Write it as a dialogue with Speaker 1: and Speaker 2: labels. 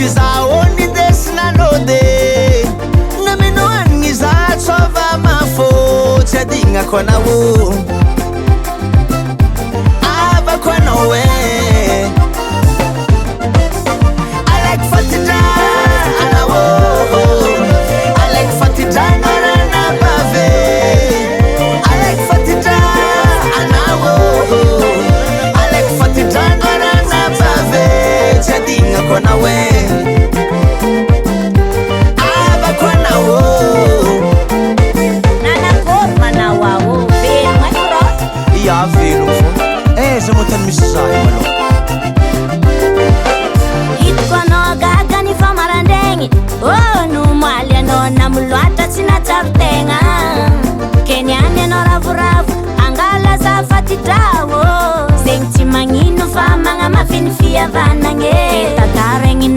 Speaker 1: Zaoni desinanode naminoanni za tsova mafo tsadigna konao ava konao I like Fatidra anawo I like Fatidra narana bave I like Fatidra anawo I like Fatidra narana bave tsadigna konao
Speaker 2: Itkono gagani famarandegny oh no maly anao namloatra tsy natsavitenga keniany anao ravoravo angala za Fatidra oh zegny tsy magnino fa magnamafiny fihavanagny tataragny